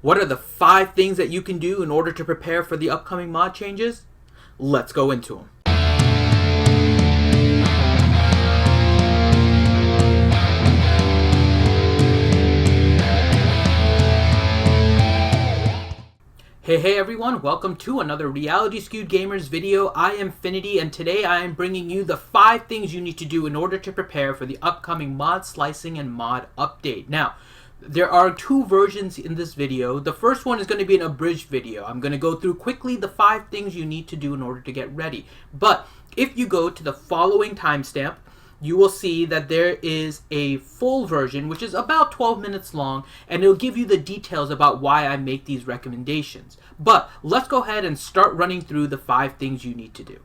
What are the 5 things that you can do in order to prepare for the upcoming mod changes? Let's go into them. Hey everyone, welcome to another Reality Skewed Gamers video. I am Finity, and today I am bringing you the 5 things you need to do in order to prepare for the upcoming mod slicing and mod update. Now, there are 2 versions in this video. The first one is going to be an abridged video. I'm going to go through quickly the 5 things you need to do in order to get ready. But if you go to the following timestamp, you will see that there is a full version, which is about 12 minutes long, and it'll give you the details about why I make these recommendations. But let's go ahead and start running through the 5 things you need to do.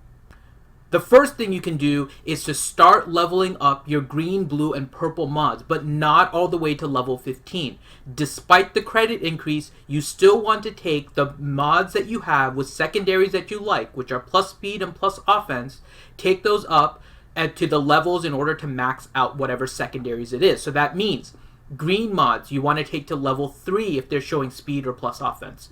The first thing you can do is to start leveling up your green, blue, and purple mods, but not all the way to level 15. Despite the credit increase, you still want to take the mods that you have with secondaries that you like, which are plus speed and plus offense, take those up to the levels in order to max out whatever secondaries it is. So that means green mods you want to take to level 3 if they're showing speed or plus offense.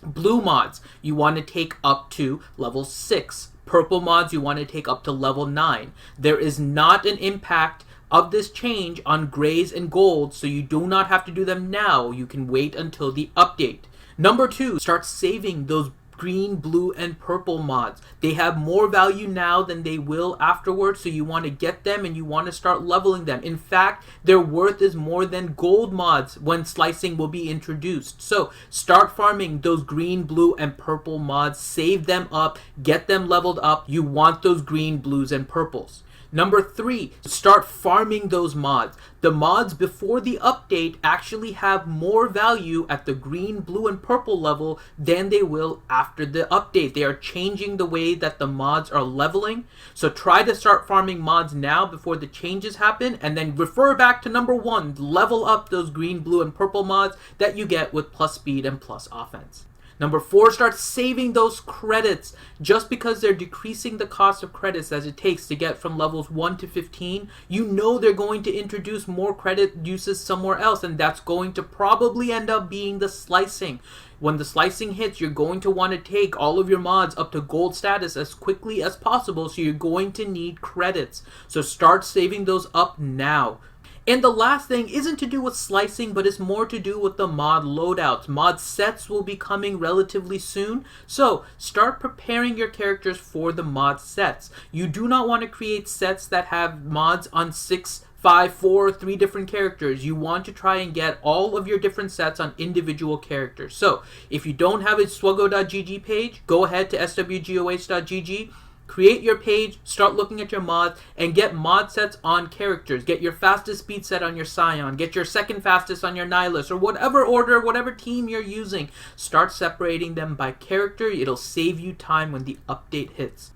Blue mods you want to take up to level 6. Purple mods you want to take up to level 9. There is not an impact of this change on grays and golds, so you do not have to do them now. You can wait until the update. Number 2, start saving those green, blue, and purple mods. They have more value now than they will afterwards, so you want to get them and you want to start leveling them. In fact, their worth is more than gold mods when slicing will be introduced. So start farming those green, blue, and purple mods. Save them up. Get them leveled up. You want those green, blues, and purples. Number 3, start farming those mods. The mods before the update actually have more value at the green, blue, and purple level than they will after the update. They are changing the way that the mods are leveling. So try to start farming mods now before the changes happen, and then refer back to number 1. Level up those green, blue, and purple mods that you get with plus speed and plus offense. Number 4, start saving those credits. Just because they're decreasing the cost of credits as it takes to get from levels 1 to 15, you know they're going to introduce more credit uses somewhere else, and that's going to probably end up being the slicing. When the slicing hits, you're going to want to take all of your mods up to gold status as quickly as possible, so you're going to need credits. So start saving those up now. And the last thing isn't to do with slicing, but it's more to do with the mod loadouts. Mod sets will be coming relatively soon, so start preparing your characters for the mod sets. You do not want to create sets that have mods on 6, 5, 4, 3 different characters. You want to try and get all of your different sets on individual characters. So if you don't have a swgoh.gg page, go ahead to swgoh.gg. Create your page, start looking at your mods, and get mod sets on characters. Get your fastest speed set on your Scion. Get your second fastest on your Nihilus, or whatever order, whatever team you're using. Start separating them by character. It'll save you time when the update hits.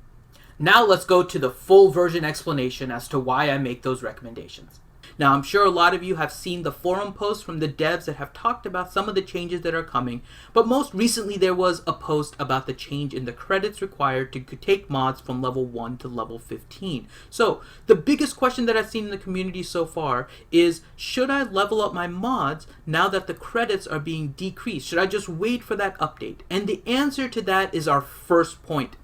Now let's go to the full version explanation as to why I make those recommendations. Now, I'm sure a lot of you have seen the forum posts from the devs that have talked about some of the changes that are coming, but most recently there was a post about the change in the credits required to take mods from level 1 to level 15. So, the biggest question that I've seen in the community so far is, should I level up my mods now that the credits are being decreased? Should I just wait for that update? And the answer to that is our first point.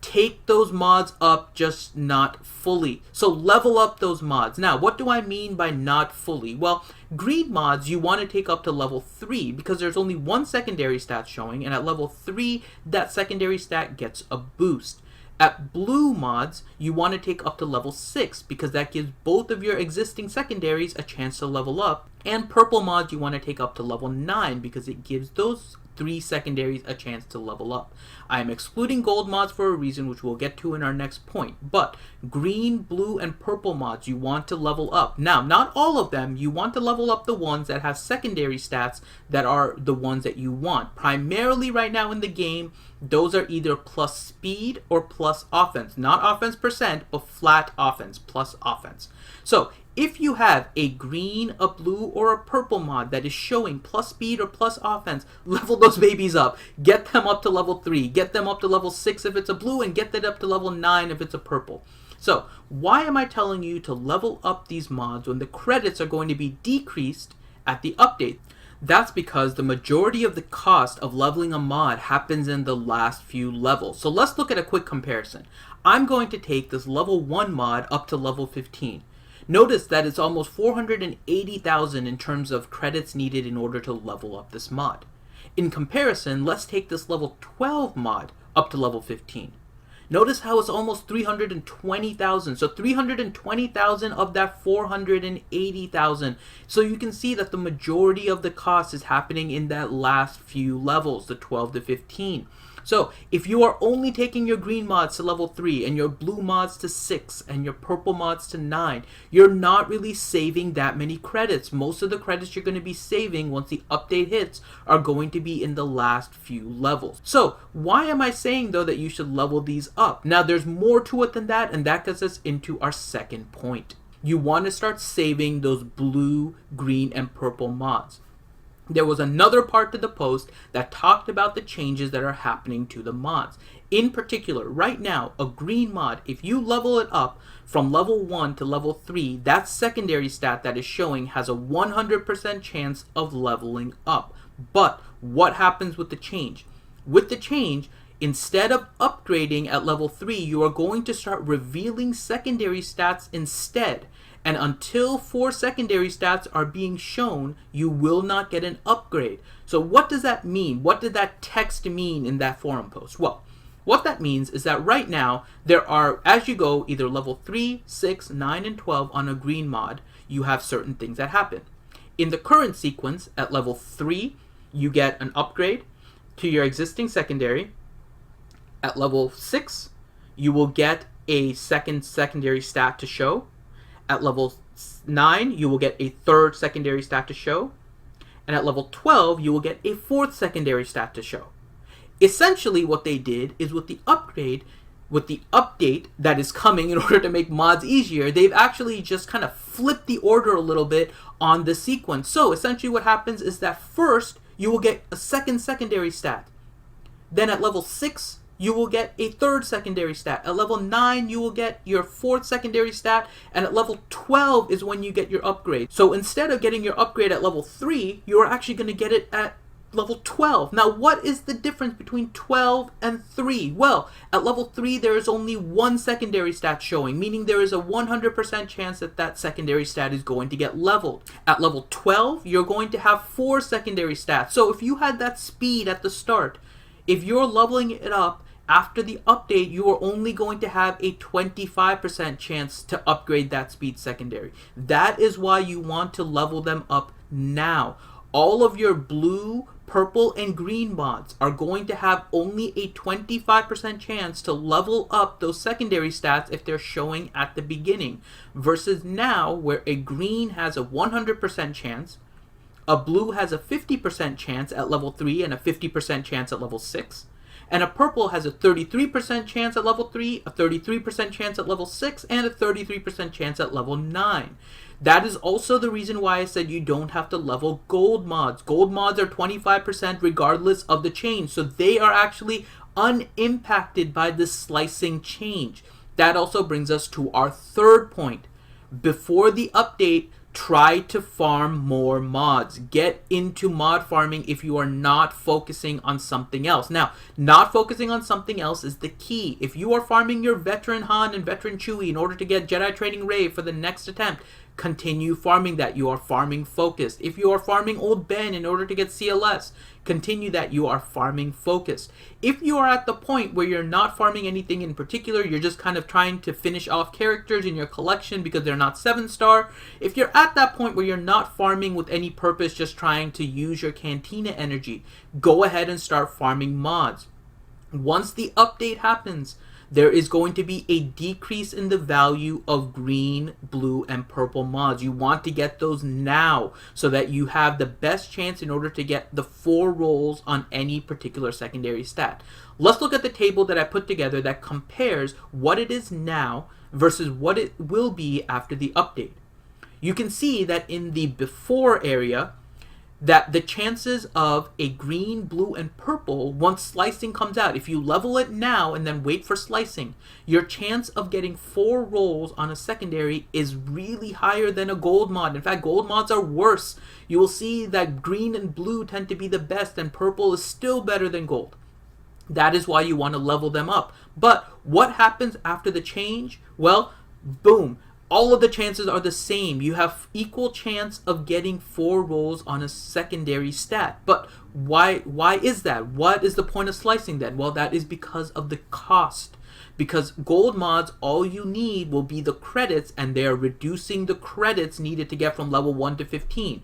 Take those mods up, just not fully. So level up those mods. Now, what do I mean by not fully? Well, green mods you want to take up to level 3 because there's only 1 secondary stat showing, and at level 3, that secondary stat gets a boost. At blue mods, you want to take up to level 6 because that gives both of your existing secondaries a chance to level up. And purple mods you want to take up to level 9 because it gives those 3 secondaries a chance to level up. I am excluding gold mods for a reason which we'll get to in our next point, but green, blue, and purple mods you want to level up. Now, not all of them. You want to level up the ones that have secondary stats that are the ones that you want. Primarily right now in the game, those are either plus speed or plus offense. Not offense percent, but flat offense, plus offense. So if you have a green, a blue, or a purple mod that is showing plus speed or plus offense, level those babies up. Get them up to level 3. Get them up to level 6 if it's a blue, and get that up to level 9 if it's a purple. So why am I telling you to level up these mods when the credits are going to be decreased at the update? That's because the majority of the cost of leveling a mod happens in the last few levels. So let's look at a quick comparison. I'm going to take this level 1 mod up to level 15. Notice that it's almost 480,000 in terms of credits needed in order to level up this mod. In comparison, let's take this level 12 mod up to level 15. Notice how it's almost 320,000. So 320,000 of that 480,000. So you can see that the majority of the cost is happening in that last few levels, the 12 to 15. So if you are only taking your green mods to level 3 and your blue mods to 6 and your purple mods to 9, you're not really saving that many credits. Most of the credits you're going to be saving once the update hits are going to be in the last few levels. So why am I saying though that you should level these up? Now there's more to it than that, and that gets us into our second point. You want to start saving those blue, green, and purple mods. There was another part to the post that talked about the changes that are happening to the mods. In particular, right now, a green mod, if you level it up from level 1 to level 3, that secondary stat that is showing has a 100% chance of leveling up. But what happens with the change? With the change, instead of upgrading at level 3, you are going to start revealing secondary stats instead. And until 4 secondary stats are being shown, you will not get an upgrade. So what does that mean? What did that text mean in that forum post? Well, what that means is that right now, there are, as you go either level 3, 6, 9, and 12 on a green mod, you have certain things that happen. In the current sequence, at level 3, you get an upgrade to your existing secondary. At level 6, you will get a secondary stat to show. At level 9, you will get a third secondary stat to show. And at level 12, you will get a fourth secondary stat to show. Essentially, what they did is with the upgrade, with the update that is coming in order to make mods easier, they've actually just kind of flipped the order a little bit on the sequence. So essentially what happens is that first, you will get a secondary stat. Then at level 6, you will get a third secondary stat. At level 9, you will get your fourth secondary stat. And at level 12 is when you get your upgrade. So instead of getting your upgrade at level 3, you are actually going to get it at level 12. Now, what is the difference between 12 and 3? Well, at level 3, there is only one secondary stat showing, meaning there is a 100% chance that that secondary stat is going to get leveled. At level 12, you're going to have 4 secondary stats. So if you had that speed at the start, if you're leveling it up, after the update, you are only going to have a 25% chance to upgrade that speed secondary. That is why you want to level them up now. All of your blue, purple, and green mods are going to have only a 25% chance to level up those secondary stats if they're showing at the beginning. Versus now, where a green has a 100% chance, a blue has a 50% chance at level 3 and a 50% chance at level 6. And a purple has a 33% chance at level 3, a 33% chance at level 6, and a 33% chance at level 9. That is also the reason why I said you don't have to level gold mods. Gold mods are 25% regardless of the change, so they are actually unimpacted by this slicing change. That also brings us to our third point. Before the update, try to farm more mods. Get into mod farming if you are not focusing on something else. Now, not focusing on something else is the key. If you are farming your veteran Han and veteran Chewie in order to get Jedi Training Rey for the next attempt, continue farming that. You are farming focused. If you are farming Old Ben in order to get CLS, continue that. You are farming focused. If you are at the point where you're not farming anything in particular, you're just kind of trying to finish off characters in your collection because they're not 7-star. If you're at that point where you're not farming with any purpose, just trying to use your Cantina energy, go ahead and start farming mods. Once the update happens, there is going to be a decrease in the value of green, blue, and purple mods. You want to get those now so that you have the best chance in order to get the 4 rolls on any particular secondary stat. Let's look at the table that I put together that compares what it is now versus what it will be after the update. You can see that in the before area, that the chances of a green, blue, and purple, once slicing comes out, if you level it now and then wait for slicing, your chance of getting 4 rolls on a secondary is really higher than a gold mod. In fact, gold mods are worse. You will see that green and blue tend to be the best, and purple is still better than gold. That is why you want to level them up. But what happens after the change? Well, boom. All of the chances are the same. You have equal chance of getting 4 rolls on a secondary stat. But why is that? What is the point of slicing then? Well, that is because of the cost. Because gold mods, all you need will be the credits, and they are reducing the credits needed to get from level 1 to 15.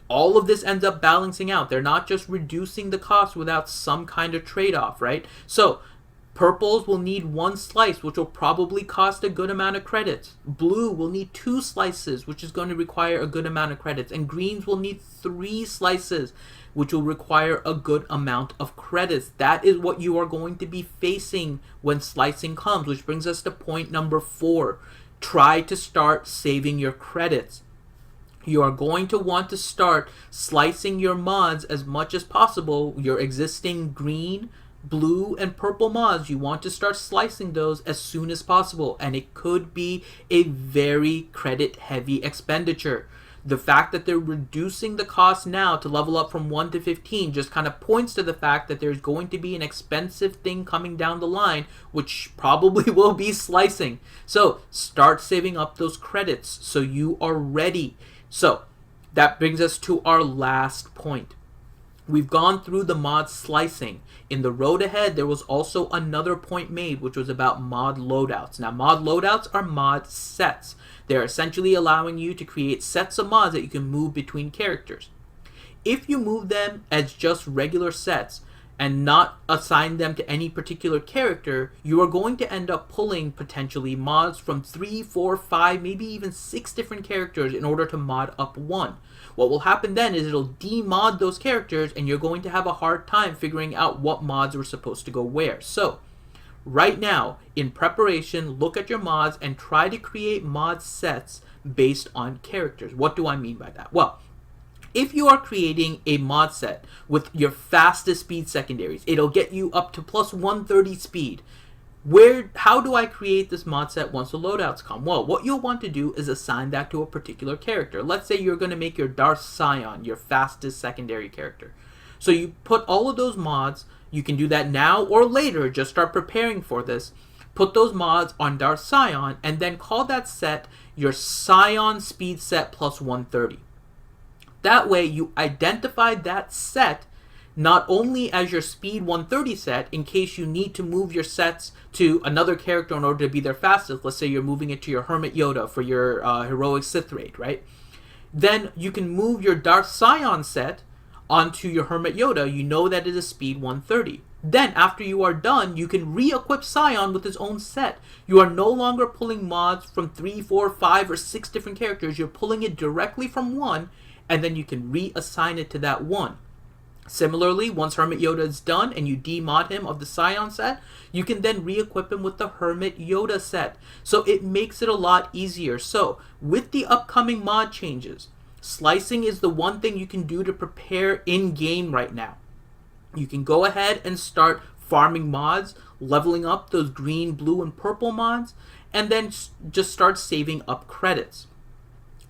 All of this ends up balancing out. They're not just reducing the cost without some kind of trade-off, right? So purples will need 1 slice, which will probably cost a good amount of credits. Blue will need 2 slices, which is going to require a good amount of credits. And greens will need 3 slices, which will require a good amount of credits. That is what you are going to be facing when slicing comes, which brings us to point number 4. Try to start saving your credits. You are going to want to start slicing your mods as much as possible. Your existing green, blue, and purple mods, you want to start slicing those as soon as possible, and it could be a very credit heavy expenditure. The fact that they're reducing the cost now to level up from 1 to 15 just kind of points to the fact that there's going to be an expensive thing coming down the line, which probably will be slicing. So start saving up those credits so you are ready. So that brings us to our last point. We've gone through the mod slicing. In the road ahead, there was also another point made, which was about mod loadouts. Now, mod loadouts are mod sets. They're essentially allowing you to create sets of mods that you can move between characters. If you move them as just regular sets and not assign them to any particular character, you are going to end up pulling potentially mods from 3, 4, 5, maybe even 6 different characters in order to mod up one. What will happen then is it'll demod those characters, and you're going to have a hard time figuring out what mods were supposed to go where. So right now, in preparation, look at your mods and try to create mod sets based on characters. What do I mean by that? Well, if you are creating a mod set with your fastest speed secondaries, it'll get you up to plus 130 speed. How do I create this mod set once the loadouts come? Well, what you'll want to do is assign that to a particular character. Let's say you're going to make your Darth Scion your fastest secondary character. So you put all of those mods, you can do that now or later, just start preparing for this. Put those mods on Darth Scion and then call that set your Scion speed set plus 130. That way you identify that set not only as your speed 130 set in case you need to move your sets to another character in order to be their fastest. Let's say you're moving it to your Hermit Yoda for your heroic Sith raid, right? Then you can move your Darth Scion set onto your Hermit Yoda. You know that it is speed 130. Then after you are done, you can re-equip Scion with his own set. You are no longer pulling mods from 3, 4, 5, or 6 different characters. You're pulling it directly from one, and then you can reassign it to that one. Similarly, once Hermit Yoda is done and you demod him of the Scion set, you can then re-equip him with the Hermit Yoda set. So it makes it a lot easier. So with the upcoming mod changes, slicing is the one thing you can do to prepare in-game right now. You can go ahead and start farming mods, leveling up those green, blue, and purple mods, and then just start saving up credits.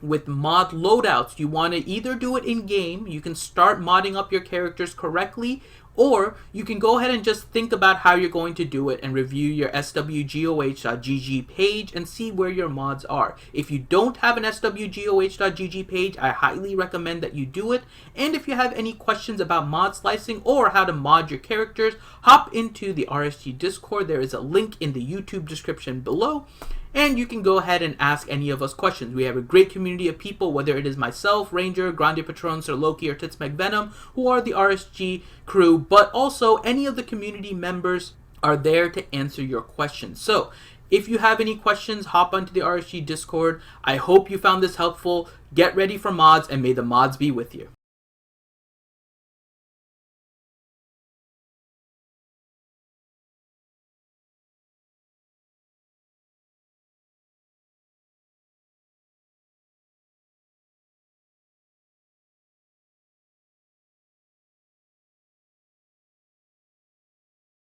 With mod loadouts, you want to either do it in-game, you can start modding up your characters correctly, or you can go ahead and just think about how you're going to do it and review your swgoh.gg page and see where your mods are. If you don't have an swgoh.gg page, I highly recommend that you do it. And if you have any questions about mod slicing or how to mod your characters, hop into the RSG Discord. There is a link in the YouTube description below. And you can go ahead and ask any of us questions. We have a great community of people, whether it is myself, Ranger, Grande Patron, Sir Loki, or Titsmeg Venom, who are the RSG crew, but also any of the community members are there to answer your questions. So if you have any questions, hop onto the RSG Discord. I hope you found this helpful. Get ready for mods, and may the mods be with you.